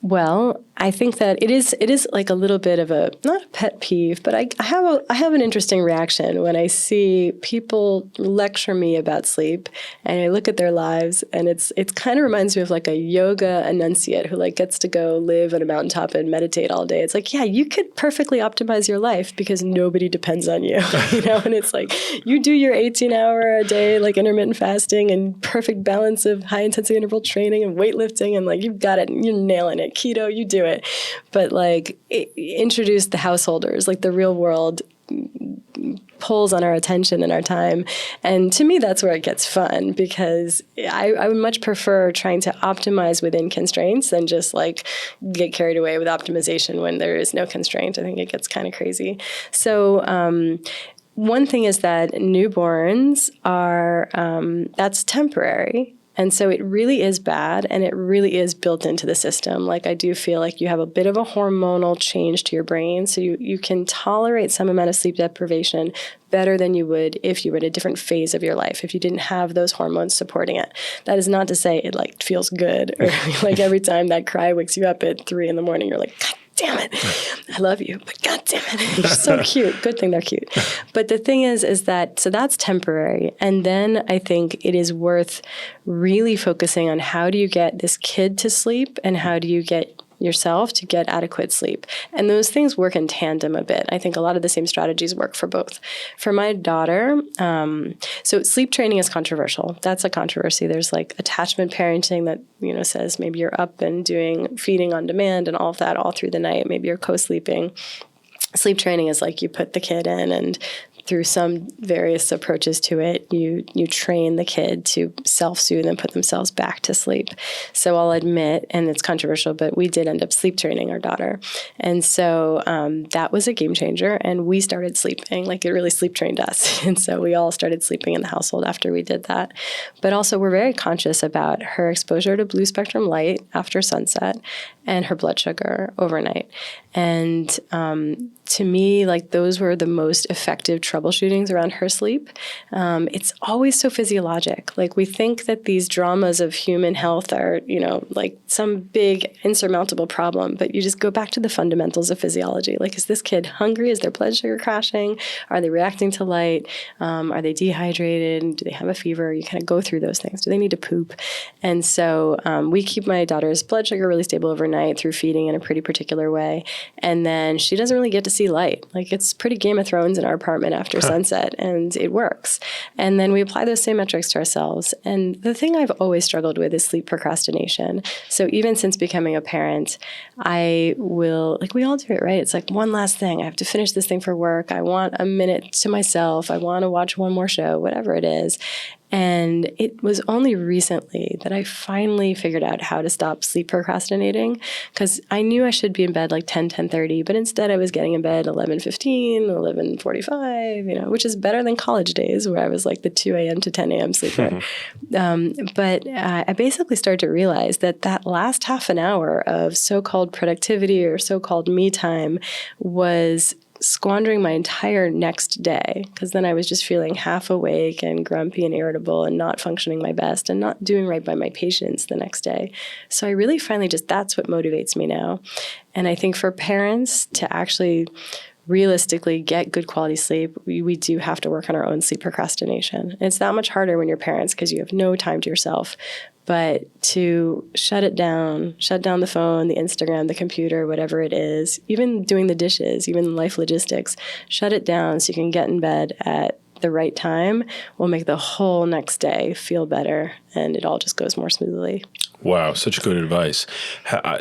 well, I think that it is like a little bit of not a pet peeve, but I have an interesting reaction when I see people lecture me about sleep, and I look at their lives, and it's kind of reminds me of like a yoga enunciate who like gets to go live on a mountaintop and meditate all day. It's like, yeah, you could perfectly optimize your life because nobody depends on you, you know. And it's like you do your 18-hour a day like intermittent fasting and perfect balance of high intensity interval training and weightlifting, and like you've got it, you're nailing it. Keto, you do it. But like introduce the householders, like the real world pulls on our attention and our time. And to me, that's where it gets fun, because I would much prefer trying to optimize within constraints than just like get carried away with optimization when there is no constraint. I think it gets kind of crazy. So one thing is that newborns are, that's temporary. And so it really is bad, and it really is built into the system. Like I do feel like you have a bit of a hormonal change to your brain, so you can tolerate some amount of sleep deprivation better than you would if you were at a different phase of your life, if you didn't have those hormones supporting it. That is not to say it like feels good, or like every time that cry wakes you up at 3 a.m, you're like, God damn it, I love you, but God damn it, you're so cute. Good thing they're cute. But the thing is that, so that's temporary. And then I think it is worth really focusing on how do you get this kid to sleep, and how do you get yourself to get adequate sleep. And those things work in tandem a bit. I think a lot of the same strategies work for both. For my daughter, so sleep training is controversial. That's a controversy. There's like attachment parenting that, you know, says maybe you're up and doing feeding on demand and all of that all through the night. Maybe you're co-sleeping. Sleep training is like you put the kid in, and through some various approaches to it, you train the kid to self-soothe and put themselves back to sleep. So I'll admit, and it's controversial, but we did end up sleep training our daughter. And so that was a game changer, and we started sleeping. Like it really sleep trained us. And so we all started sleeping in the household after we did that. But also we're very conscious about her exposure to blue spectrum light after sunset and her blood sugar overnight. And to me, like those were the most effective troubleshootings around her sleep. It's always so physiologic. Like we think that these dramas of human health are, you know, like some big insurmountable problem, but you just go back to the fundamentals of physiology. Like, is this kid hungry? Is their blood sugar crashing? Are they reacting to light? Are they dehydrated? Do they have a fever? You kind of go through those things. Do they need to poop? And so we keep my daughter's blood sugar really stable overnight through feeding in a pretty particular way. And then she doesn't really get to see light. Like it's pretty Game of Thrones in our apartment after sunset, and it works. And then we apply those same metrics to ourselves. And the thing I've always struggled with is sleep procrastination. So even since becoming a parent, I will, like we all do it, right? It's like one last thing. I have to finish this thing for work. I want a minute to myself. I want to watch one more show, whatever it is. And it was only recently that I finally figured out how to stop sleep procrastinating, because I knew I should be in bed like 10:30, but instead I was getting in bed 11:15, 11:45, which is better than college days where I was like the 2 a.m. to 10 a.m. sleeper. But I basically started to realize that last half an hour of so-called productivity or so-called me time was squandering my entire next day, because then I was just feeling half awake and grumpy and irritable and not functioning my best and not doing right by my patients the next day. So I really finally that's what motivates me now. And I think for parents to actually realistically get good quality sleep, we do have to work on our own sleep procrastination. And it's that much harder when you're parents because you have no time to yourself. But to shut down the phone, the Instagram, the computer, whatever it is, even doing the dishes, even life logistics, shut it down so you can get in bed at the right time will make the whole next day feel better, and it all just goes more smoothly. Wow, such good advice.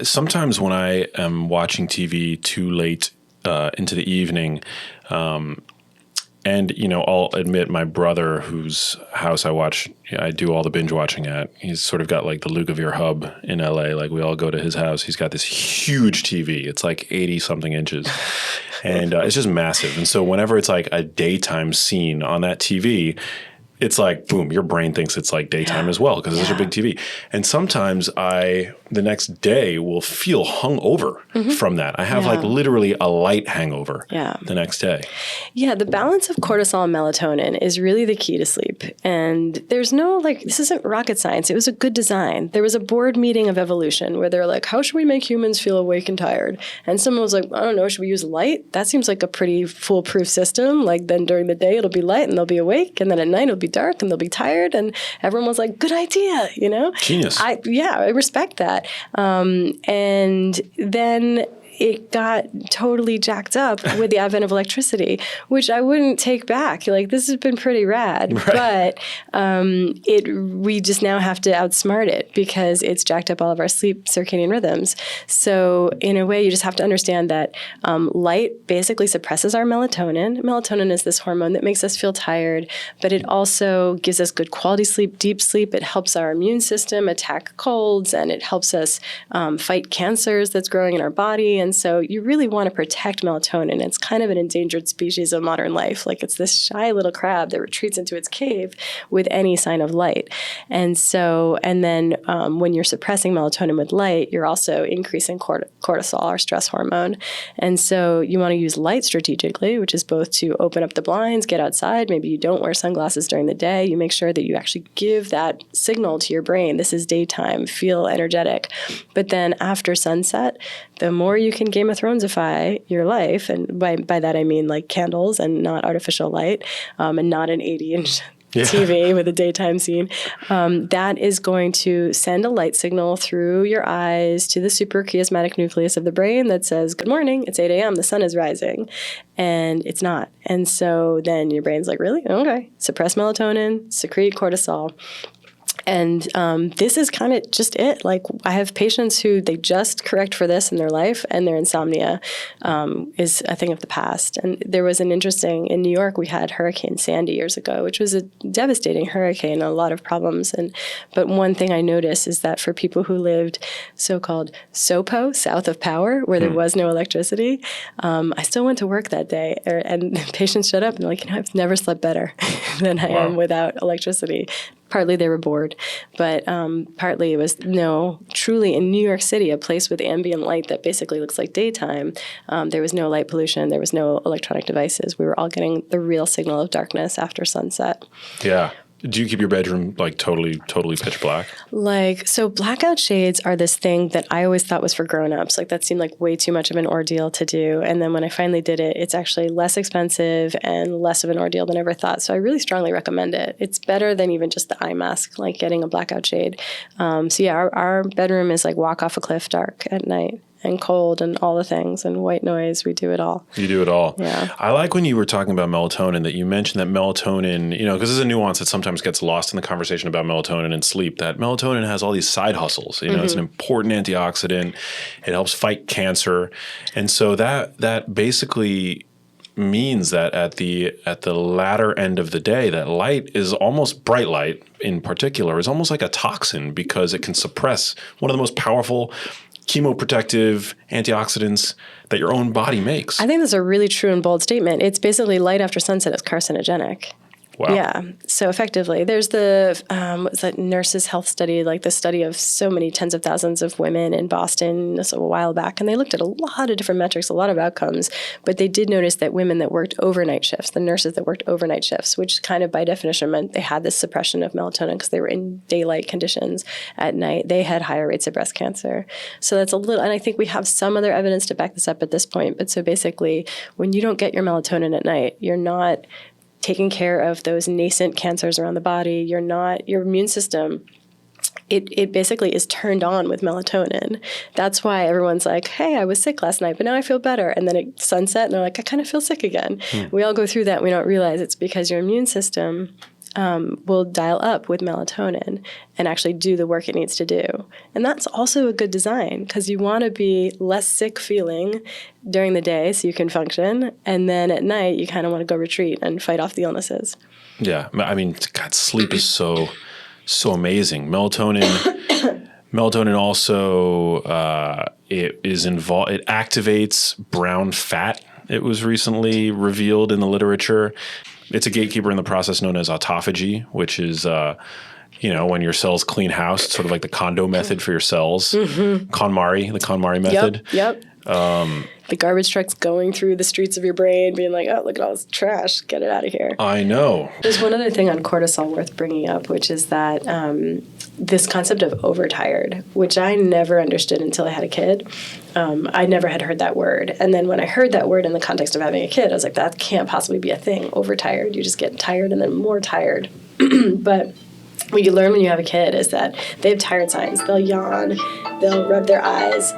Sometimes when I am watching TV too late into the evening, and, I'll admit my brother, whose house I do all the binge watching at, he's sort of got like the Lugavere hub in LA. Like we all go to his house. He's got this huge TV. It's like 80 something inches and it's just massive. And so whenever it's like a daytime scene on that TV, it's like, boom, your brain thinks it's like daytime as well because it's such a big TV. And sometimes the next day will feel hungover from that. I have like literally a light hangover the next day. Yeah, the balance of cortisol and melatonin is really the key to sleep. And there's no this isn't rocket science. It was a good design. There was a board meeting of evolution where they're like, how should we make humans feel awake and tired? And someone was like, I don't know, should we use light? That seems like a pretty foolproof system. Like then during the day it'll be light and they'll be awake, and then at night it'll be dark and they'll be tired, and everyone was like, good idea, Genius. I respect that. And then it got totally jacked up with the advent of electricity, which I wouldn't take back. Like, this has been pretty rad, but we just now have to outsmart it because it's jacked up all of our sleep circadian rhythms. So in a way, you just have to understand that light basically suppresses our melatonin. Melatonin is this hormone that makes us feel tired, but it also gives us good quality sleep, deep sleep. It helps our immune system attack colds, and it helps us fight cancers that's growing in our body. And so you really want to protect melatonin. It's kind of an endangered species of modern life. Like, it's this shy little crab that retreats into its cave with any sign of light. And then when you're suppressing melatonin with light, you're also increasing cortisol, our stress hormone. And so you want to use light strategically, which is both to open up the blinds, get outside. Maybe you don't wear sunglasses during the day. You make sure that you actually give that signal to your brain. This is daytime. Feel energetic. But then after sunset, the more you can Game of Thronesify your life, and by that I mean like candles and not artificial light, and not an 80-inch TV with a daytime scene, that is going to send a light signal through your eyes to the suprachiasmatic nucleus of the brain that says, good morning, it's 8 a.m., the sun is rising. And it's not. And so then your brain's like, really? Okay. Suppress melatonin, secrete cortisol. And this is kind of just it. Like, I have patients who they just correct for this in their life, and their insomnia is a thing of the past. And there was in New York, we had Hurricane Sandy years ago, which was a devastating hurricane, a lot of problems. But one thing I noticed is that for people who lived so-called SOPO, south of power, where there was no electricity, I still went to work that day. And patients showed up and they're like, I've never slept better than I am without electricity. Partly they were bored, but partly it was, truly in New York City, a place with ambient light that basically looks like daytime. There was no light pollution. There was no electronic devices. We were all getting the real signal of darkness after sunset. Yeah. Do you keep your bedroom like totally pitch black? So blackout shades are this thing that I always thought was for grownups. Like, that seemed like way too much of an ordeal to do. And then when I finally did it, it's actually less expensive and less of an ordeal than I ever thought. So I really strongly recommend it. It's better than even just the eye mask, like getting a blackout shade. Our bedroom is like walk off a cliff dark at night. And cold and all the things and white noise. We do it all. You do it all. Yeah. I like when you were talking about melatonin that you mentioned that melatonin, because there's a nuance that sometimes gets lost in the conversation about melatonin and sleep, that melatonin has all these side hustles. It's an important antioxidant. It helps fight cancer. And so that basically means that at the latter end of the day, that light is almost, bright light in particular, is almost like a toxin because it can suppress one of the most powerful chemoprotective antioxidants that your own body makes. I think that's a really true and bold statement. It's basically light after sunset is carcinogenic. Wow. Yeah. So effectively, there's the, what's that nurses' health study, like the study of so many tens of thousands of women in Boston a while back. And they looked at a lot of different metrics, a lot of outcomes. But they did notice that women that worked overnight shifts, the nurses that worked overnight shifts, which kind of by definition meant they had this suppression of melatonin because they were in daylight conditions at night, they had higher rates of breast cancer. So that's a little, and I think we have some other evidence to back this up at this point. But so basically, when you don't get your melatonin at night, you're not taking care of those nascent cancers around the body. You're not, your immune system, it basically is turned on with melatonin. That's why everyone's like, hey, I was sick last night, but now I feel better. And then it's sunset and they're like, I kind of feel sick again. We all go through that. And we don't realize it's because your immune system will dial up with melatonin and actually do the work it needs to do. And that's also a good design because you want to be less sick feeling during the day so you can function. And then at night, you kind of want to go retreat and fight off the illnesses. Yeah. I mean, God, sleep is so amazing. Melatonin also it is involved. It activates brown fat. It was recently revealed in the literature. It's a gatekeeper in the process known as autophagy, which is, when your cells clean house. It's sort of like the Kondo method for your cells. Mm-hmm. the KonMari method. Yep. The garbage truck's going through the streets of your brain, being like, oh, look at all this trash. Get it out of here. I know. There's one other thing on cortisol worth bringing up, which is that this concept of overtired, which I never understood until I had a kid. I never had heard that word. And then when I heard that word in the context of having a kid, I was like, that can't possibly be a thing, overtired. You just get tired and then more tired. But what you learn when you have a kid is that they have tired signs. They'll yawn. They'll rub their eyes.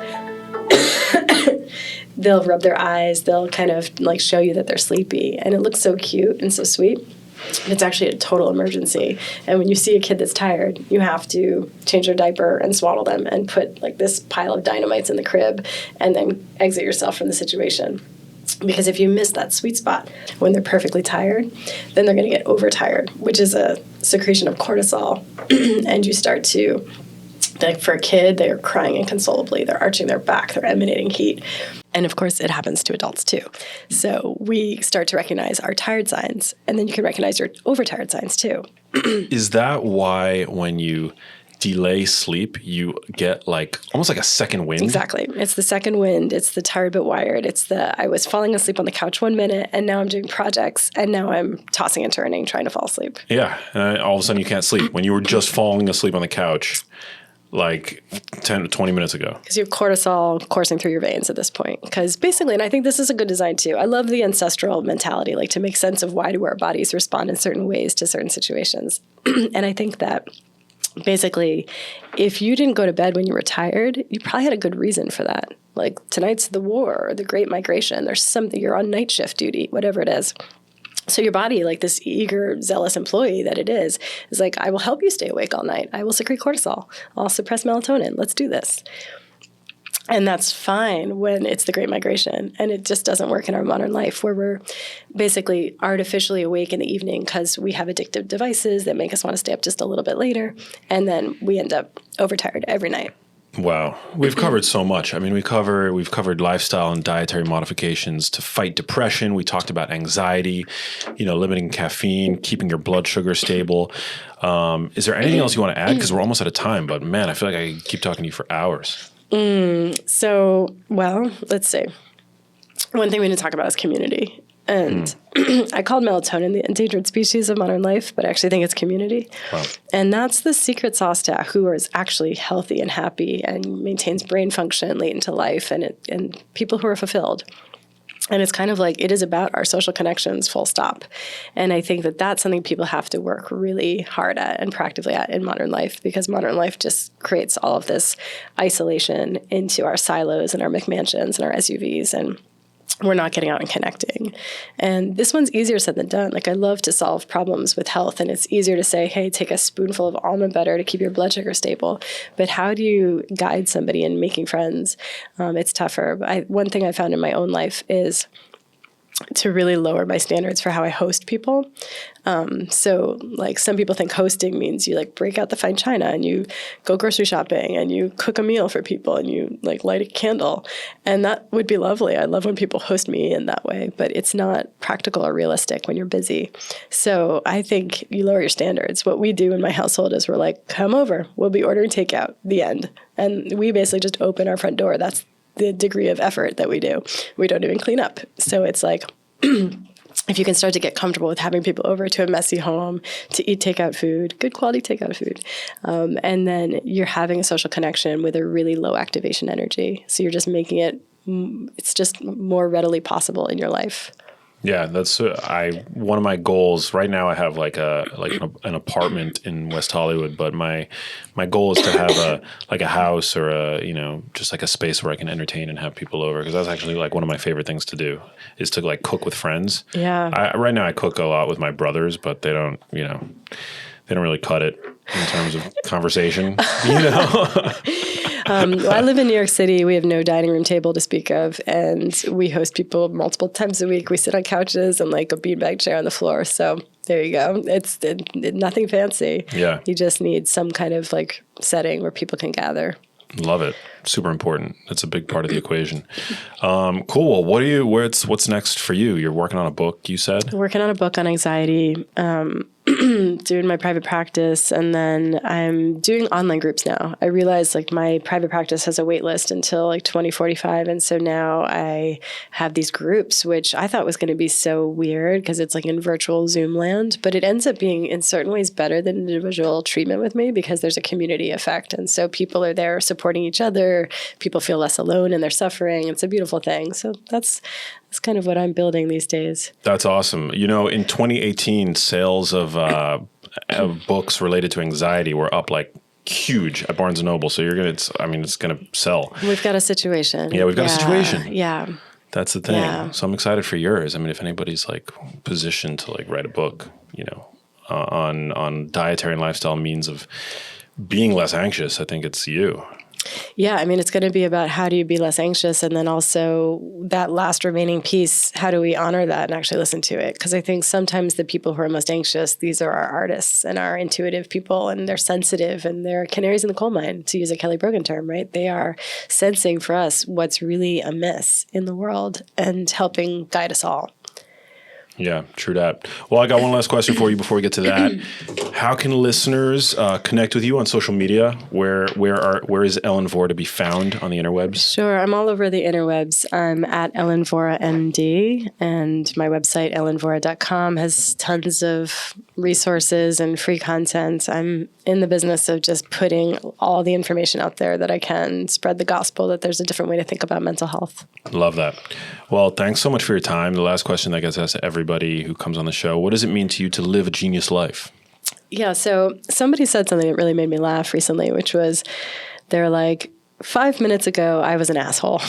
They'll kind of like show you that they're sleepy. And it looks so cute and so sweet. It's actually a total emergency. And when you see a kid that's tired, you have to change their diaper and swaddle them and put like this pile of dynamites in the crib and then exit yourself from the situation. Because if you miss that sweet spot when they're perfectly tired, then they're going to get overtired, which is a secretion of cortisol. And you start to, like for a kid, they're crying inconsolably. They're arching their back. They're emanating heat. And of course, it happens to adults too. So we start to recognize our tired signs, and then you can recognize your overtired signs too. Is that why when you delay sleep, you get like almost like a second wind? Exactly. It's the second wind. It's the tired but wired. It's the I was falling asleep on the couch 1 minute, and now I'm doing projects, and now I'm tossing and turning, trying to fall asleep. Yeah. And all of a sudden you can't sleep. When you were just falling asleep on the couch like 10 to 20 minutes ago. Because you have cortisol coursing through your veins at this point. Because basically, and I think this is a good design too, I love the ancestral mentality, like to make sense of why do our bodies respond in certain ways to certain situations. And I think that basically, if you didn't go to bed when you were tired, you probably had a good reason for that. Like tonight's the war or the Great Migration. There's something, you're on night shift duty, whatever it is. So your body, like this eager, zealous employee that it is like, I will help you stay awake all night. I will secrete cortisol. I'll suppress melatonin. Let's do this. And that's fine when it's the Great Migration. And it just doesn't work in our modern life where we're basically artificially awake in the evening because we have addictive devices that make us want to stay up just a little bit later. And then we end up overtired every night. Wow. We've covered so much. I mean, we've covered lifestyle and dietary modifications to fight depression. We talked about anxiety, limiting caffeine, keeping your blood sugar stable. Is there anything else you want to add? Because we're almost out of time, but man, I feel like I can keep talking to you for hours. So, let's see. One thing we need to talk about is community. And I called melatonin the endangered species of modern life, but I actually think it's community. Wow. And that's the secret sauce to who is actually healthy and happy and maintains brain function late into life and people who are fulfilled. And it's kind of like it is about our social connections, full stop. And I think that that's something people have to work really hard at and practically at in modern life because modern life just creates all of this isolation into our silos and our McMansions and our SUVs, and we're not getting out and connecting. And this one's easier said than done. Like I love to solve problems with health, and it's easier to say, hey, take a spoonful of almond butter to keep your blood sugar stable. But how do you guide somebody in making friends? It's tougher. One thing I found in my own life is to really lower my standards for how I host people. So like some people think hosting means you like break out the fine china and you go grocery shopping and you cook a meal for people and you like light a candle. And that would be lovely. I love when people host me in that way, but it's not practical or realistic when you're busy. So I think you lower your standards. What we do in my household is we're like, come over, we'll be ordering takeout, the end. And we basically just open our front door. That's the degree of effort that we do. We don't even clean up. So it's like, if you can start to get comfortable with having people over to a messy home to eat takeout food, good quality takeout food, and then you're having a social connection with a really low activation energy. So you're just making it, it's just more readily possible in your life. Yeah, that's one of my goals right now. I have like an apartment in West Hollywood, but my goal is to have a house or just like a space where I can entertain and have people over, because that's actually like one of my favorite things to do is to like cook with friends. Yeah. Right now I cook a lot with my brothers, but they don't really cut it in terms of conversation. Well, I live in New York City. We have no dining room table to speak of, and we host people multiple times a week. We sit on couches and like a beanbag chair on the floor. So there you go. It's nothing fancy. Yeah. You just need some kind of like setting where people can gather. Love it. Super important. That's a big part of the equation. Cool. Well, what's next for you? You're working on a book, you said? Working on a book on anxiety, doing my private practice, and then I'm doing online groups now. I realized like my private practice has a wait list until like 2045. And so now I have these groups, which I thought was going to be so weird because it's like in virtual Zoom land, but it ends up being in certain ways better than individual treatment with me because there's a community effect. And so people are there supporting each other. People feel less alone in their suffering. It's a beautiful thing. So that's kind of what I'm building these days. That's awesome. In 2018, sales of books related to anxiety were up like huge at Barnes & Noble. So it's going to sell. We've got a situation. Yeah, we've got a situation. Yeah. That's the thing. Yeah. So I'm excited for yours. I mean, if anybody's like positioned to like write a book, on dietary and lifestyle means of being less anxious, I think it's you. Yeah, I mean, it's going to be about how do you be less anxious, and then also that last remaining piece, how do we honor that and actually listen to it? Because I think sometimes the people who are most anxious, these are our artists and our intuitive people, and they're sensitive and they're canaries in the coal mine, to use a Kelly Brogan term, right? They are sensing for us what's really amiss in the world and helping guide us all. Yeah, true that. Well, I got one last question for you before we get to that. How can listeners connect with you on social media? Where is Ellen Vora to be found on the interwebs? Sure. I'm all over the interwebs. I'm at Ellen Vora MD, and my website, ellenvora.com, has tons of resources and free content. I'm in the business of just putting all the information out there that I can, spread the gospel that there's a different way to think about mental health. Love that. Well, thanks so much for your time. The last question that gets asked to everybody who comes on the show: what does it mean to you to live a genius life? Yeah, so somebody said something that really made me laugh recently, which was, they're like, 5 minutes ago, I was an asshole.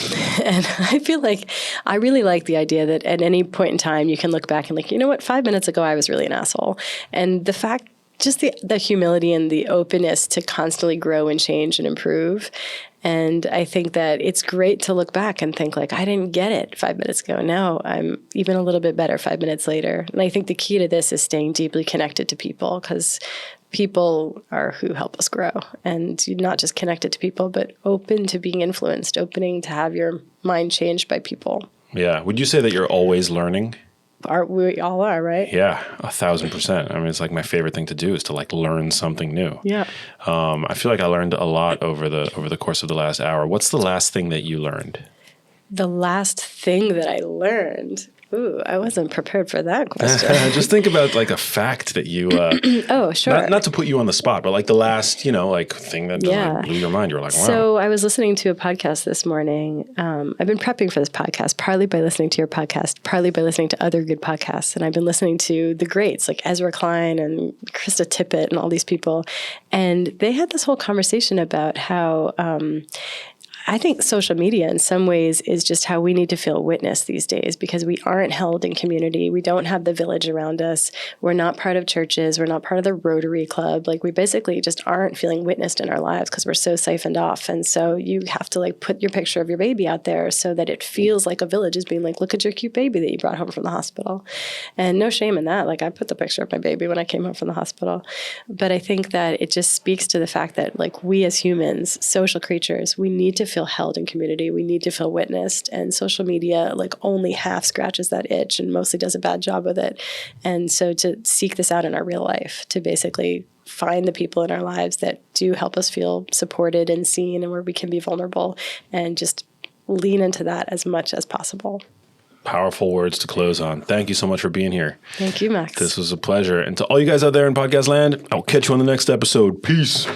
And I feel like I really like the idea that at any point in time, you can look back and like, you know what, 5 minutes ago, I was really an asshole. And the fact, just the humility and the openness to constantly grow and change and improve. And I think that it's great to look back and think like, I didn't get it 5 minutes ago. Now I'm even a little bit better 5 minutes later. And I think the key to this is staying deeply connected to people, because people are who help us grow. And you're not just connected to people, but open to being influenced, opening to have your mind changed by people. Yeah. Would you say that you're always learning? We all are, right? Yeah, 1,000%. I mean, it's like my favorite thing to do is to like learn something new. Yeah. I feel like I learned a lot over the course of the last hour. What's the last thing that you learned? The last thing that I learned? Ooh, I wasn't prepared for that question. Just think about like a fact that you... oh, sure. Not to put you on the spot, but like the last, thing that blew your mind. You were like, wow. So I was listening to a podcast this morning. I've been prepping for this podcast, partly by listening to your podcast, partly by listening to other good podcasts. And I've been listening to the greats like Ezra Klein and Krista Tippett and all these people. And they had this whole conversation about how... I think social media in some ways is just how we need to feel witnessed these days, because we aren't held in community. We don't have the village around us. We're not part of churches. We're not part of the Rotary Club. Like, we basically just aren't feeling witnessed in our lives because we're so siphoned off. And so you have to like put your picture of your baby out there so that it feels like a village is being like, look at your cute baby that you brought home from the hospital. And no shame in that. Like, I put the picture of my baby when I came home from the hospital. But I think that it just speaks to the fact that, like, we as humans, social creatures, we need to feel held in community. We need to feel witnessed. And social media, like, only half scratches that itch and mostly does a bad job with it. And so to seek this out in our real life, to basically find the people in our lives that do help us feel supported and seen and where we can be vulnerable, and just lean into that as much as possible. Powerful words to close on. Thank you so much for being here. Thank you, Max. This was a pleasure. And to all you guys out there in podcast land, I'll catch you on the next episode. Peace.